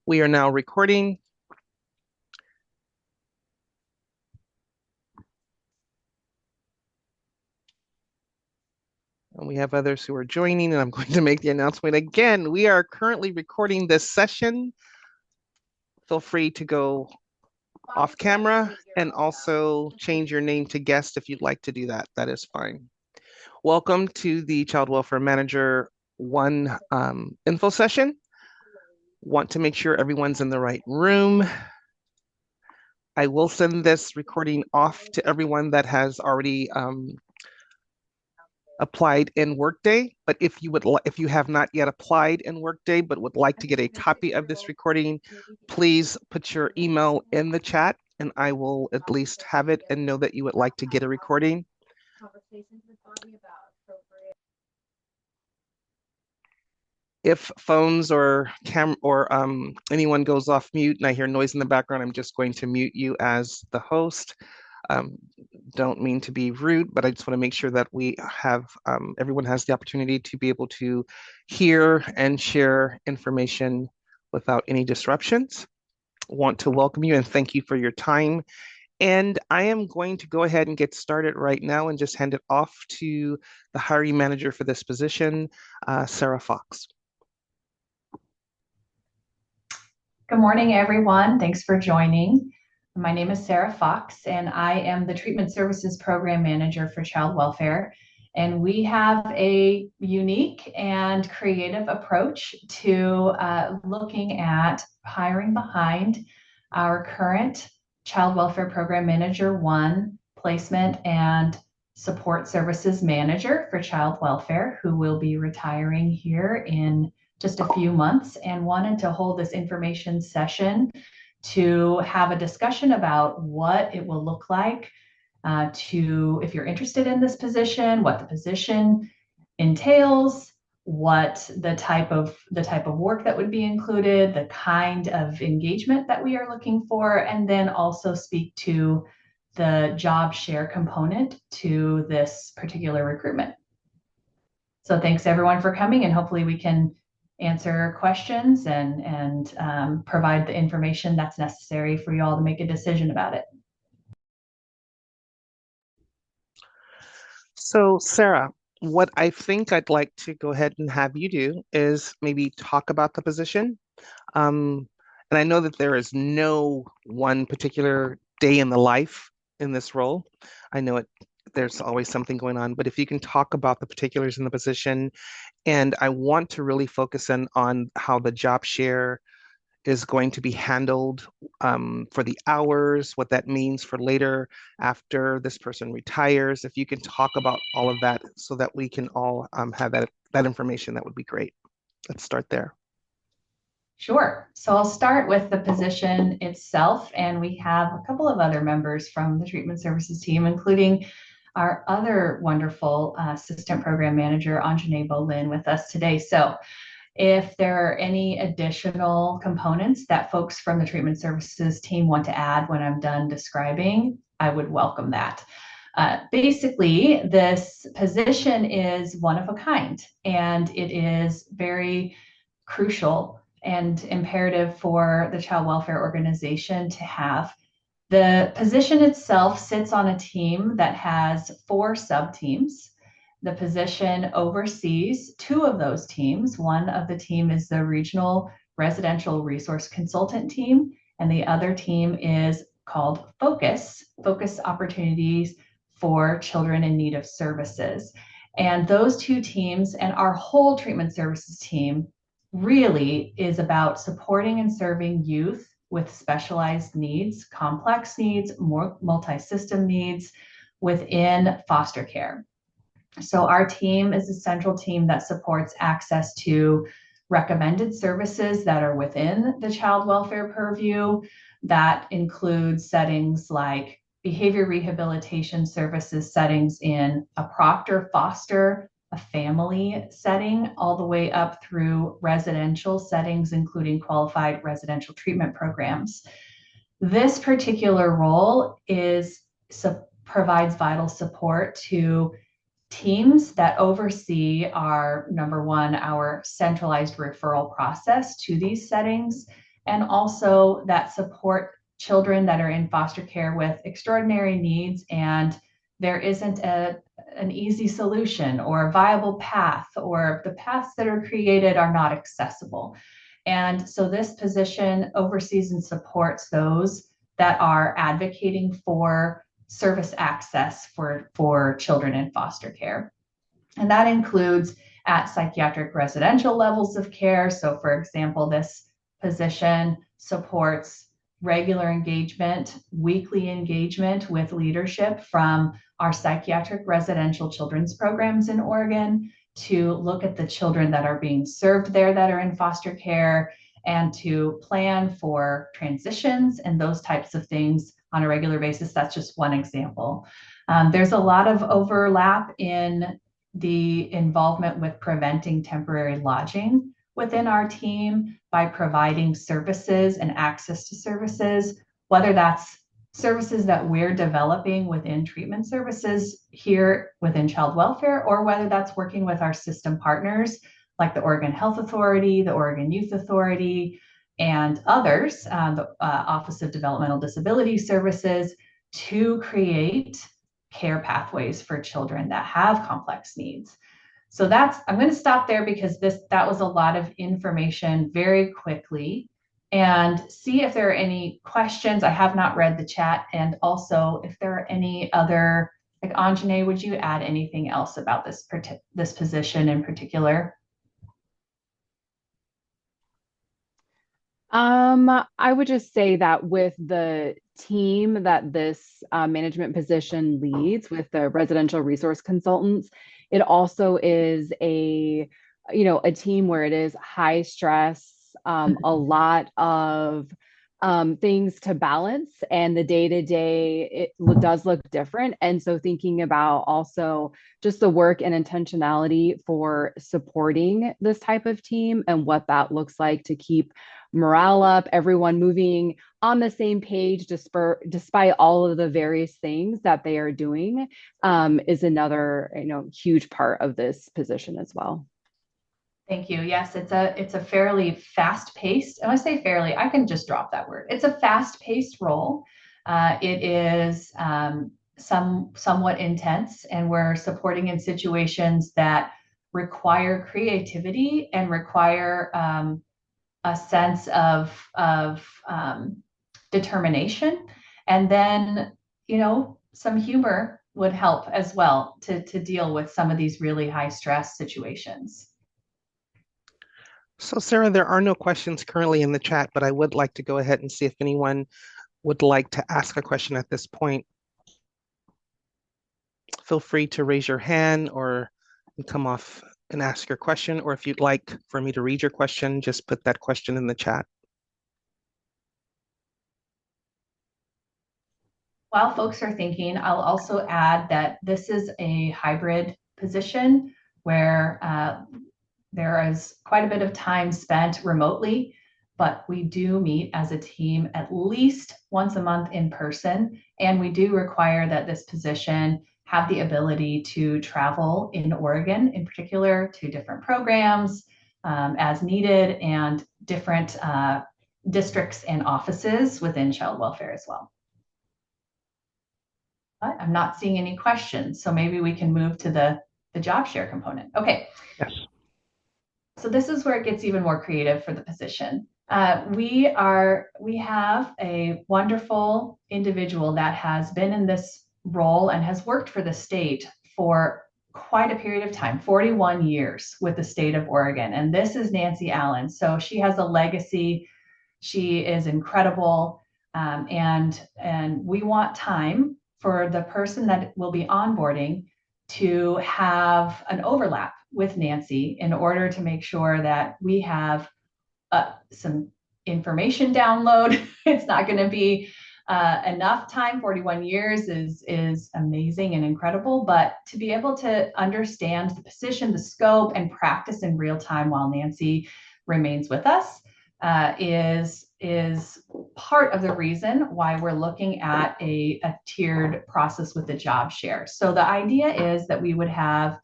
We are now recording. And we have others who are joining, and I'm going to make the announcement again. We are currently recording this session. Feel free to go off camera and also change your name to guest if you'd like to do that. That is fine. Welcome to the Child Welfare Manager 1 info session. Want to make sure everyone's in the right room. I will send this recording off to everyone that has already applied in Workday, but if you have not yet applied in Workday but would like to get a copy of this recording, please put your email in the chat and I will at least have it and know that you would like to get a recording. If phones or anyone goes off mute and I hear noise in the background, I'm just going to mute you as the host. Um, don't mean to be rude, but I just want to make sure that we have everyone has the opportunity to be able to hear and share information without any disruptions. Want to welcome you and thank you for your time. And I am going to go ahead and get started right now and just hand it off to the hiring manager for this position, Sarah Fox. Good morning, everyone. Thanks for joining. My name is Sarah Fox, and I am the Treatment Services Program Manager for Child Welfare. And we have a unique and creative approach to looking at hiring behind our current Child Welfare Program Manager 1 placement and support services manager for child welfare, who will be retiring here in just a few months, and wanted to hold this information session to have a discussion about what it will look like if you're interested in this position, what the position entails, what the type of work that would be included, the kind of engagement that we are looking for, and then also speak to the job share component to this particular recruitment. So thanks everyone for coming, and hopefully we can answer questions and provide the information that's necessary for you all to make a decision about it. So, Sarah, what I think I'd like to go ahead and have you do is maybe talk about the position. And I know that there is no one particular day in the life in this role. I know there's always something going on, but if you can talk about the particulars in the position, and I want to really focus in on how the job share is going to be handled for the hours, what that means for later after this person retires. If you can talk about all of that so that we can all have that information, that would be great. Let's start there. Sure. So I'll start with the position itself, and we have a couple of other members from the treatment services team, including our other wonderful assistant program manager, Anjane Bolin, with us today. So if there are any additional components that folks from the treatment services team want to add when I'm done describing, I would welcome that. Basically, this position is one of a kind, and it is very crucial and imperative for the child welfare organization to have. The position itself sits on a team that has 4 sub-teams. The position oversees 2 of those teams. One of the team is the Regional Residential Resource Consultant team, and the other team is called Focus Opportunities for Children in Need of Services. And those 2 teams and our whole treatment services team really is about supporting and serving youth with specialized needs, complex needs, more multi-system needs within foster care. So our team is a central team that supports access to recommended services that are within the child welfare purview. That includes settings like behavior rehabilitation services settings in a proctor foster, a family setting, all the way up through residential settings, including qualified residential treatment programs. This particular role provides vital support to teams that oversee our number one, our centralized referral process to these settings, and also that support children that are in foster care with extraordinary needs and there isn't an easy solution or a viable path, or the paths that are created are not accessible. And so this position oversees and supports those that are advocating for service access for children in foster care. And that includes at psychiatric residential levels of care. So, for example, this position supports regular engagement, weekly engagement with leadership from our psychiatric residential children's programs in Oregon to look at the children that are being served there that are in foster care and to plan for transitions and those types of things on a regular basis. That's just one example. There's a lot of overlap in the involvement with preventing temporary lodging within our team by providing services and access to services, whether that's services that we're developing within treatment services here within child welfare, or whether that's working with our system partners like the Oregon Health Authority, the Oregon Youth Authority, and others, the Office of Developmental Disability Services, to create care pathways for children that have complex needs. So I'm going to stop there because that was a lot of information very quickly, and see if there are any questions. I have not read the chat, and also if there are any other, like Anjane, would you add anything else about this position in particular? I would just say that with the team that this management position leads with the residential resource consultants, it also is a team where it is high stress, a lot of things to balance, and the day to day does look different. And so thinking about also just the work and intentionality for supporting this type of team and what that looks like to keep morale up, everyone moving on the same page despite all of the various things that they are doing, is another huge part of this position as well. Thank you. Yes, it's a fairly fast-paced. And when I say fairly, I can just drop that word. It's a fast-paced role. It is somewhat intense, and we're supporting in situations that require creativity and require a sense of determination, and then some humor would help as well to deal with some of these really high stress situations. So, Sarah, there are no questions currently in the chat, but I would like to go ahead and see if anyone would like to ask a question at this point. Feel free to raise your hand or come off and ask your question, or if you'd like for me to read your question, just put that question in the chat. While folks are thinking, I'll also add that this is a hybrid position where there is quite a bit of time spent remotely, but we do meet as a team at least once a month in person. And we do require that this position have the ability to travel in Oregon, in particular, to different programs as needed, and different districts and offices within child welfare as well. But I'm not seeing any questions, so maybe we can move to the job share component. Okay. Yes. So this is where it gets even more creative for the position. We have a wonderful individual that has been in this role and has worked for the state for quite a period of time, 41 years with the state of Oregon. And this is Nancy Allen. So she has a legacy. She is incredible. And we want time for the person that will be onboarding to have an overlap with Nancy in order to make sure that we have some information download. It's not going to be enough time. 41 years is amazing and incredible, but to be able to understand the position, the scope, and practice in real time while Nancy remains with us, is part of the reason why we're looking at a tiered process with the job share. So the idea is that we would have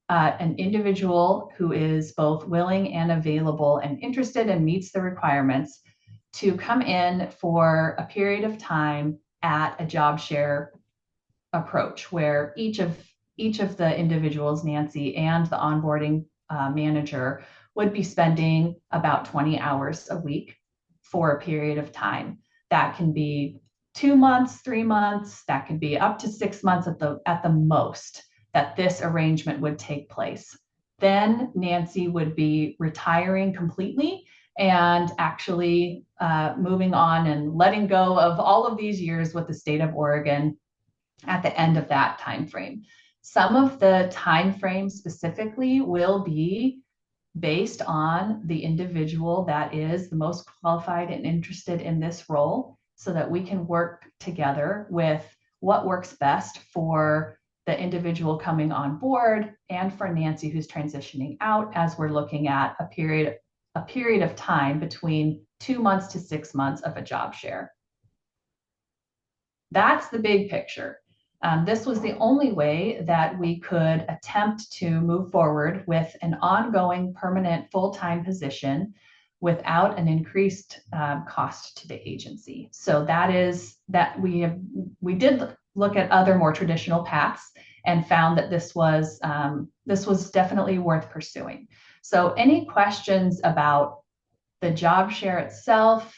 an individual who is both willing and available and interested and meets the requirements to come in for a period of time at a job share approach where each of the individuals, Nancy and the onboarding manager, would be spending about 20 hours a week for a period of time. That can be 2 months, 3 months, that could be up to 6 months at the most that this arrangement would take place. Then Nancy would be retiring completely and actually moving on and letting go of all of these years with the state of Oregon at the end of that time frame. Some of the time frames specifically will be based on the individual that is the most qualified and interested in this role so that we can work together with what works best for the individual coming on board and for Nancy who's transitioning out as we're looking at a period of time between 2 months to 6 months of a job share. That's the big picture. This was the only way that we could attempt to move forward with an ongoing permanent full-time position without an increased cost to the agency. So that is that we did look at other more traditional paths and found that this was definitely worth pursuing. So any questions about the job share itself,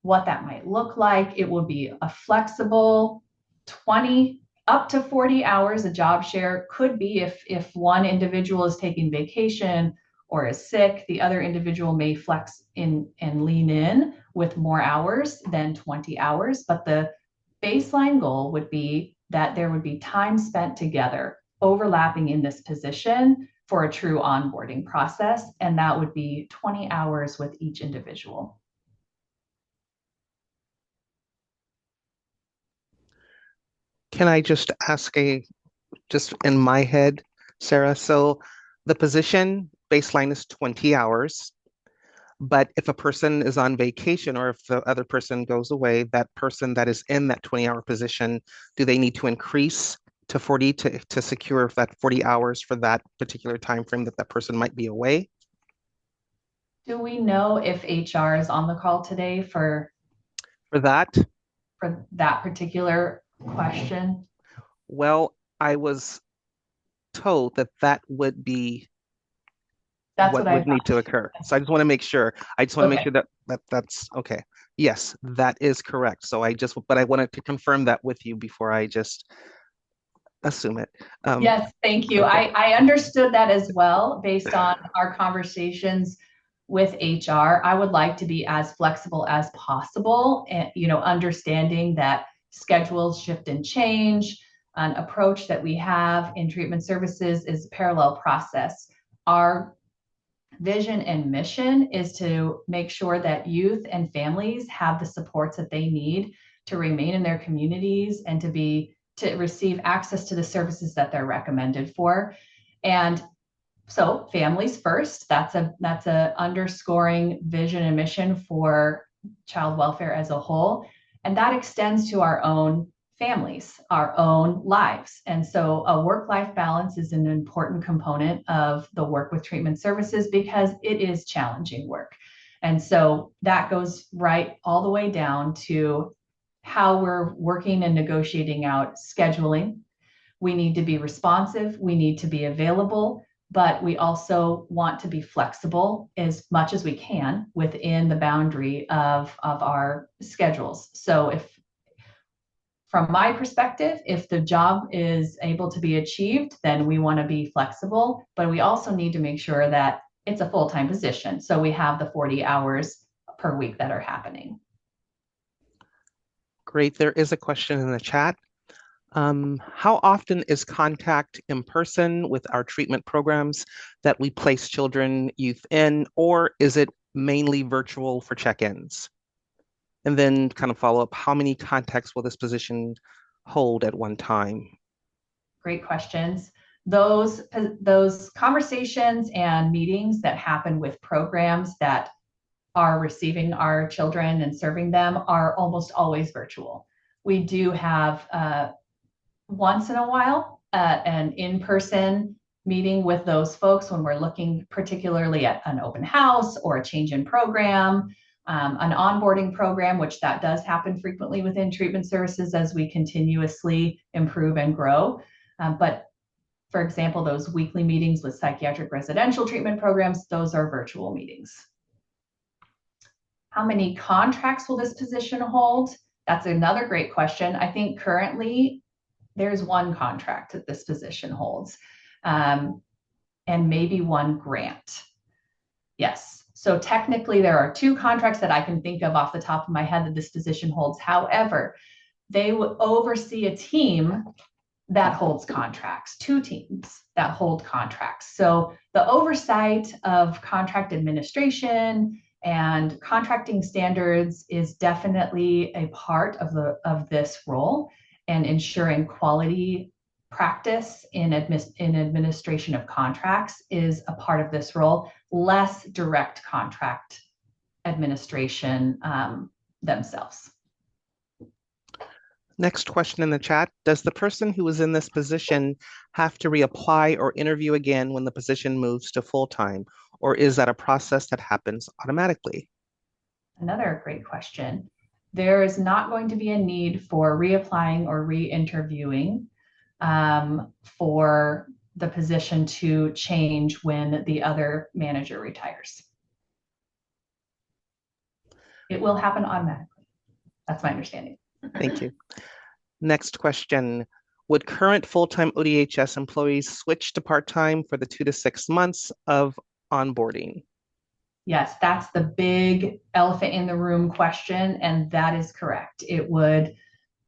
what that might look like? It would be a flexible 20 up to 40 hours. A job share could be if one individual is taking vacation or is sick, the other individual may flex in and lean in with more hours than 20 hours. But the baseline goal would be that there would be time spent together overlapping in this position for a true onboarding process. And that would be 20 hours with each individual. Can I just ask just in my head, Sarah? So the position baseline is 20 hours, but if a person is on vacation or if the other person goes away, that person that is in that 20-hour position, do they need to increase to 40 to secure that 40 hours for that particular time frame that that person might be away? Do we know if HR is on the call today For that, that particular question? well, I was told that that would be That's what what I would need to thought. occur. So I just want to make sure. I just want to make Okay. sure that that's okay. Yes, that is correct. So but I wanted to confirm that with you before I just assume it. Yes, thank you. Okay. I understood that as well based on our conversations with HR. I would like to be as flexible as possible and, understanding that schedules shift and change. An approach that we have in treatment services is a parallel process. Our vision and mission is to make sure that youth and families have the supports that they need to remain in their communities and to receive access to the services that they're recommended for. And so families first, that's a underscoring vision and mission for child welfare as a whole. And that extends to our own families, our own lives. And so a work-life balance is an important component of the work with treatment services because it is challenging work. And so that goes right all the way down to how we're working and negotiating out scheduling. We need to be responsive, we need to be available, but we also want to be flexible as much as we can within the boundary of our schedules. So if from my perspective, if the job is able to be achieved, then we want to be flexible, but we also need to make sure that it's a full-time position. So we have the 40 hours per week that are happening. Great. There is a question in the chat. How often is contact in person with our treatment programs that we place children, youth in, or is it mainly virtual for check-ins? And then kind of follow up, how many contacts will this position hold at one time? Great questions. Those conversations and meetings that happen with programs that are receiving our children and serving them are almost always virtual. We do have once in a while an in-person meeting with those folks when we're looking particularly at an open house or a change in program, an onboarding program, which that does happen frequently within treatment services as we continuously improve and grow. But for example, those weekly meetings with psychiatric residential treatment programs, those are virtual meetings. How many contracts will this position hold? That's another great question. I think currently there's one contract that this position holds, and maybe one grant. Yes. So technically there are 2 contracts that I can think of off the top of my head that this position holds. However, they would oversee a team that holds contracts, 2 teams that hold contracts. So the oversight of contract administration and contracting standards is definitely a part of this role, and ensuring quality practice in administration of contracts is a part of this role, less direct contract administration themselves. Next question in the chat. Does the person who is in this position have to reapply or interview again when the position moves to full-time, or is that a process that happens automatically? Another great question. There is not going to be a need for reapplying or re-interviewing for the position to change when the other manager retires. It will happen automatically. That's my understanding. Thank you. Next question. Would current full-time ODHS employees switch to part-time for the 2 to 6 months of onboarding? Yes, that's the big elephant in the room question, and that is correct. It would.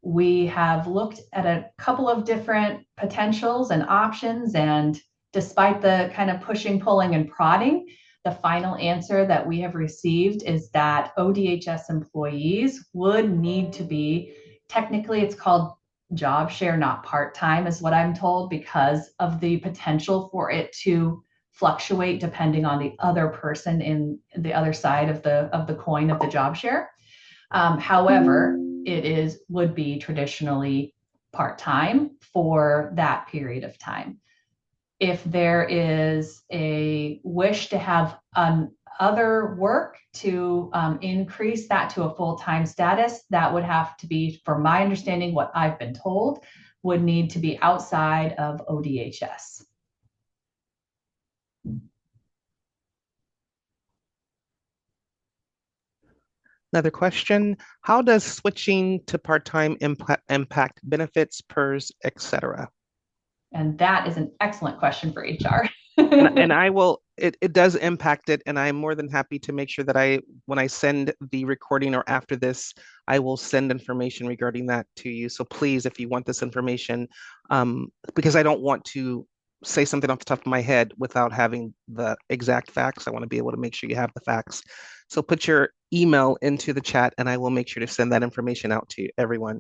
We have looked at a couple of different potentials and options, and despite the kind of pushing, pulling, and prodding, the final answer that we have received is that ODHS employees would need to be, technically it's called job share, not part-time is what I'm told, because of the potential for it to fluctuate depending on the other person in the other side of the coin of the job share. However, it would be traditionally part-time for that period of time. If there is a wish to have other work to increase that to a full-time status, that would have to be, from my understanding, what I've been told, would need to be outside of ODHS. Another question. How does switching to part-time impact benefits, PERS, etc.? And that is an excellent question for HR. and I will, it does impact it, and I'm more than happy to make sure that when I send the recording or after this, I will send information regarding that to you. So please, if you want this information, because I don't want to say something off the top of my head without having the exact facts. I want to be able to make sure you have the facts. So put your email into the chat, and I will make sure to send that information out to everyone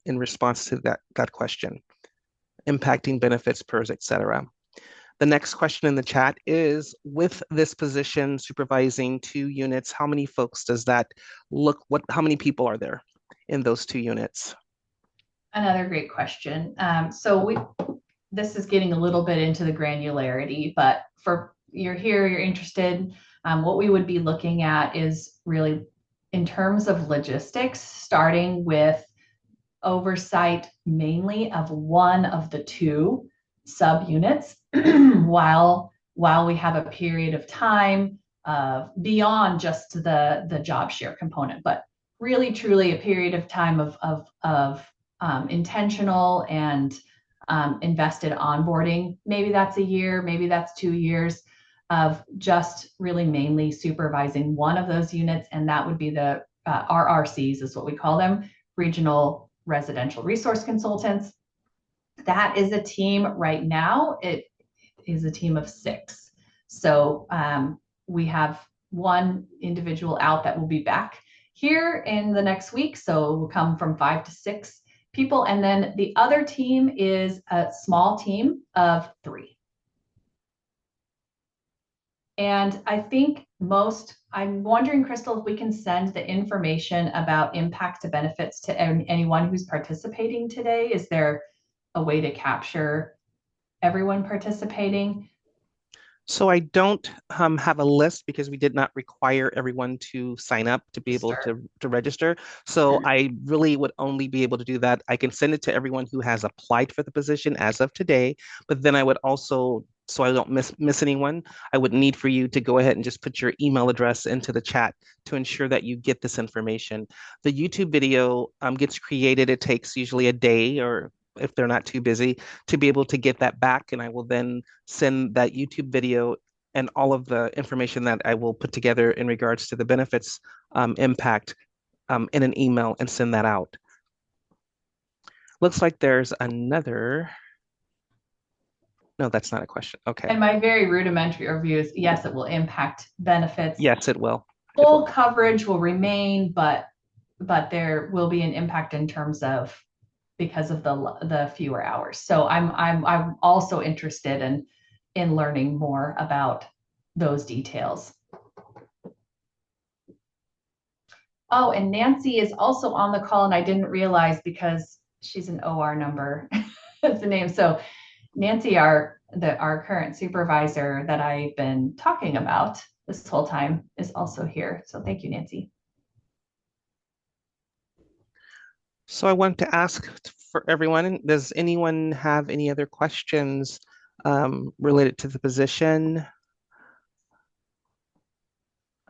in response to that question. Impacting benefits, PERS, etc. The next question in the chat is, with this position supervising 2 units, how many folks does that look, how many people are there in those 2 units? Another great question. This is getting a little bit into the granularity, but you're interested, what we would be looking at is really in terms of logistics, starting with oversight mainly of one of the 2 subunits while we have a period of time beyond just the job share component, but really truly a period of time of intentional and invested onboarding. Maybe that's a year, maybe that's 2 years of just really mainly supervising one of those units, and that would be the RRCs is what we call them, Regional Residential Resource Consultants. That is a team right now. It is a team of 6. So we have one individual out that will be back here in the next week. So we'll come from 5 to 6 people. And then the other team is a small team of 3. And I think I'm wondering, Crystal, if we can send the information about impact to benefits to anyone who's participating today. Is there a way to capture everyone participating? So I don't have a list because we did not require everyone to sign up to be able Register. to register. So I really would only be able to do that. I can send it to everyone who has applied for the position as of today, but then I would also, so I don't miss anyone, I would need for you to go ahead and just put your email address into the chat to ensure that you get this information. The YouTube video gets created. It takes usually a day or if they're not too busy to be able to get that back, and I will then send that YouTube video and all of the information that I will put together in regards to the benefits impact in an email and send that out. Looks like there's another. No, that's not a question. Okay. And my very rudimentary review is yes, it will impact benefits. Yes, it will. It Full will. coverage will remain, but there will be an impact in terms of because of the fewer hours. So I'm also interested in learning more about those details. Oh, and Nancy is also on the call, and I didn't realize because she's an OR number. That's the name. So Nancy, our current supervisor that I've been talking about this whole time, is also here. So thank you, Nancy. So I want to ask for everyone, does anyone have any other questions related to the position?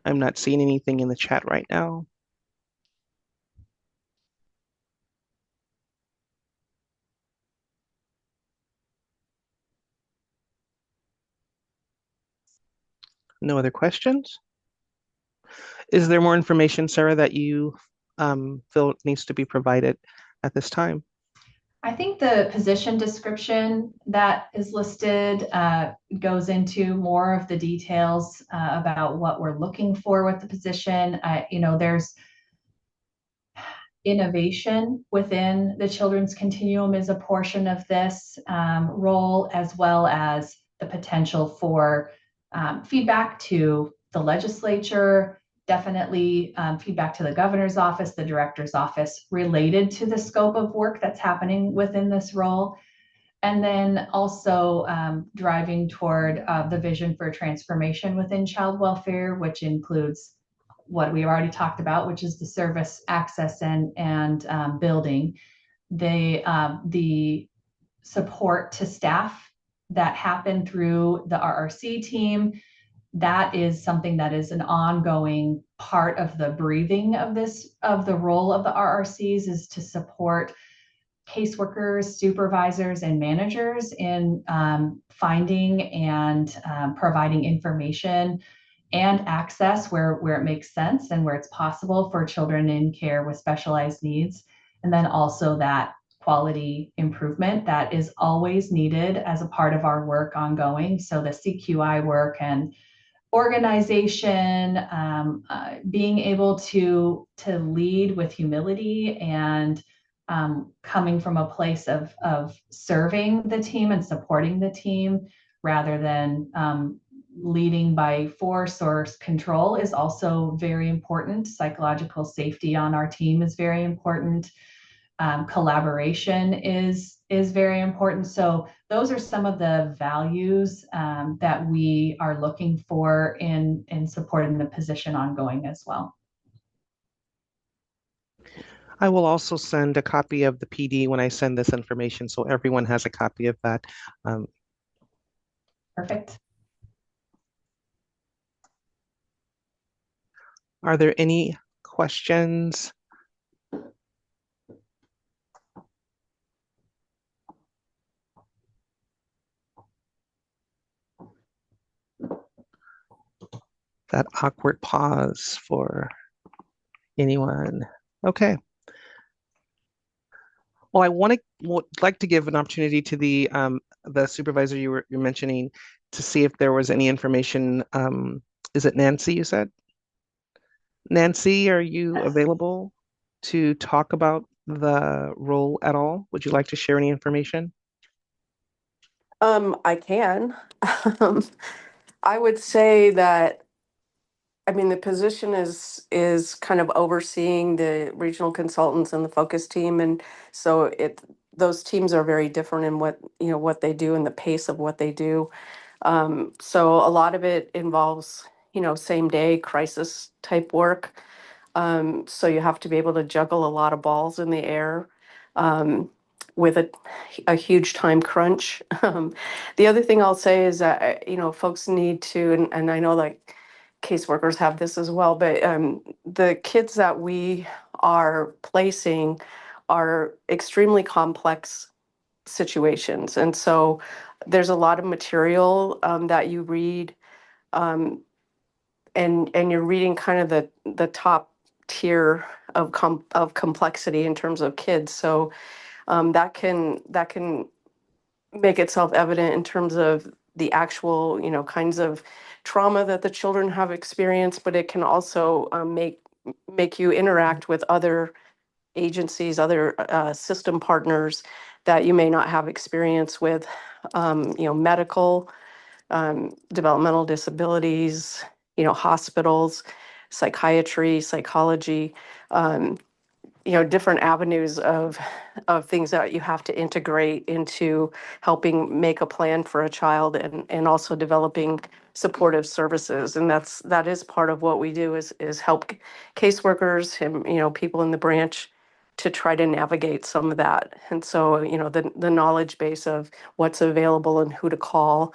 I'm not seeing anything in the chat right now. No other questions? Is there more information, Sarah, that you feel needs to be provided at this time? I think the position description that is listed goes into more of the details about what we're looking for with the position. There's innovation within the children's continuum is a portion of this role, as well as the potential for feedback to the legislature, definitely feedback to the governor's office, the director's office related to the scope of work that's happening within this role. And then also driving toward the vision for transformation within child welfare, which includes what we already talked about, which is the service access and building, the support to staff that happen through the RRC team. That is something that is an ongoing part of the breathing of the role of the RRCs, is to support caseworkers, supervisors, and managers in finding and providing information and access where it makes sense and where it's possible for children in care with specialized needs. And then also that quality improvement that is always needed as a part of our work ongoing. So the CQI work and organization, being able to lead with humility and coming from a place of serving the team and supporting the team rather than leading by force or control is also very important. Psychological safety on our team is very important. Collaboration is very important. So those are some of the values that we are looking for in supporting the position ongoing as well. I will also send a copy of the PD when I send this information, so everyone has a copy of that. Perfect. Are there any questions? That awkward pause for anyone. Okay. Well, would like to give an opportunity to the supervisor you're mentioning to see if there was any information. Is it Nancy you said? Nancy, are you Yes. available to talk about the role at all? Would you like to share any information? I can. Um, I would say that, I mean, the position is kind of overseeing the regional consultants and the focus team, and so it those teams are very different in what what they do and the pace of what they do. So a lot of it involves same day crisis type work. So you have to be able to juggle a lot of balls in the air um, with a huge time crunch. The other thing I'll say is that, folks need to, and I know like caseworkers have this as well, but the kids that we are placing are extremely complex situations. And so there's a lot of material that you read. Um, and you're reading kind of the top tier of complexity in terms of kids. So that can make itself evident in terms of the actual kinds of trauma that the children have experienced, but it can also make you interact with other agencies, other system partners that you may not have experience with, medical, developmental disabilities, hospitals, psychiatry, psychology, um, different avenues of things that you have to integrate into helping make a plan for a child, and also developing supportive services. And that is part of what we do is help caseworkers and people in the branch to try to navigate some of that. And so the knowledge base of what's available and who to call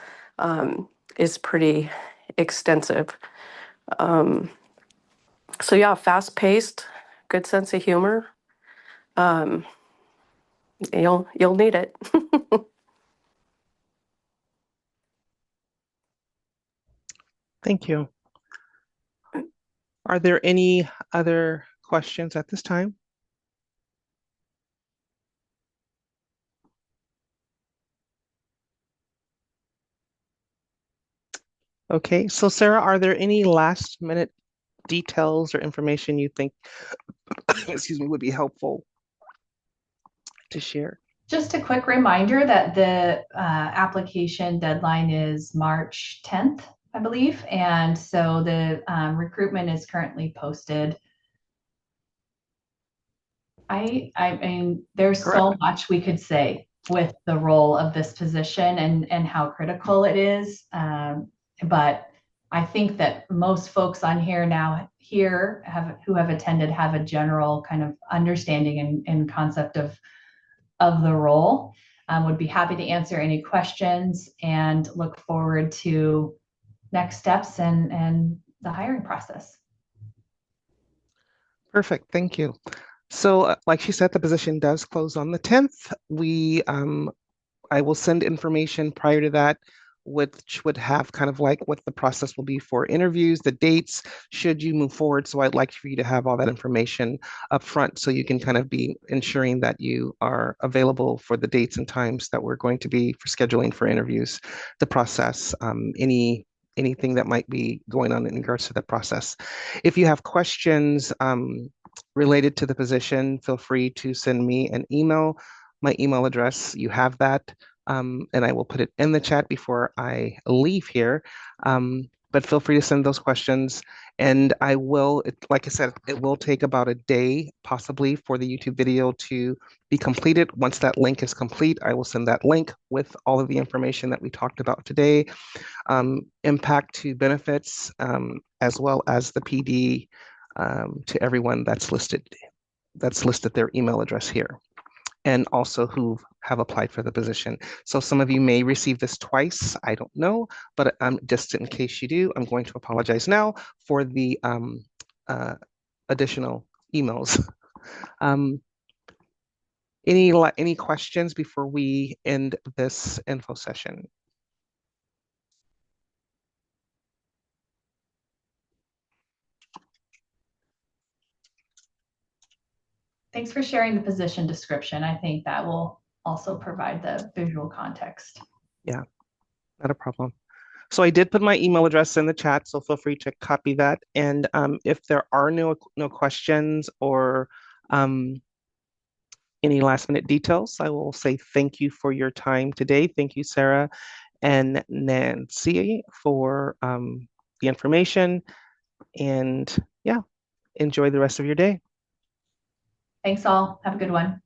is pretty extensive. Um, so yeah, fast paced, good sense of humor. Um, you'll need it. Thank you. Are there any other questions at this time? Okay, so Sarah, are there any last minute details or information you think, excuse me, would be helpful to share? Just a quick reminder that the application deadline is March 10th, I believe. And so the recruitment is currently posted. I mean, there's Correct. so much we could say with the role of this position and how critical it is. But I think that most folks on here who have attended have a general kind of understanding and concept of the role. Would be happy to answer any questions and look forward to next steps and the hiring process. Perfect, thank you. So, like she said, the position does close on the 10th. I will send information prior to that, which would have kind of like what the process will be for interviews, the dates, should you move forward. So I'd like for you to have all that information up front so you can kind of be ensuring that you are available for the dates and times that we're going to be for scheduling for interviews, the process, anything that might be going on in regards to the process. If you have questions related to the position, feel free to send me an email. My email address, you have that, and I will put it in the chat before I leave here. But feel free to send those questions, and like I said, it will take about a day possibly for the YouTube video to be completed. Once that link is complete, I will send that link with all of the information that we talked about today, impact to benefits, as well as the PD to everyone that's listed their email address here, and also who have applied for the position. So some of you may receive this twice. I don't know, but just in case you do, I'm going to apologize now for the uh, additional emails. Um, any questions before we end this info session? Thanks for sharing the position description. I think that will also provide the visual context. Yeah, not a problem. So I did put my email address in the chat, so feel free to copy that. And if there are no questions or any last minute details, I will say thank you for your time today. Thank you, Sarah. and Nancy for the information. And yeah, enjoy the rest of your day. Thanks all. Have a good one.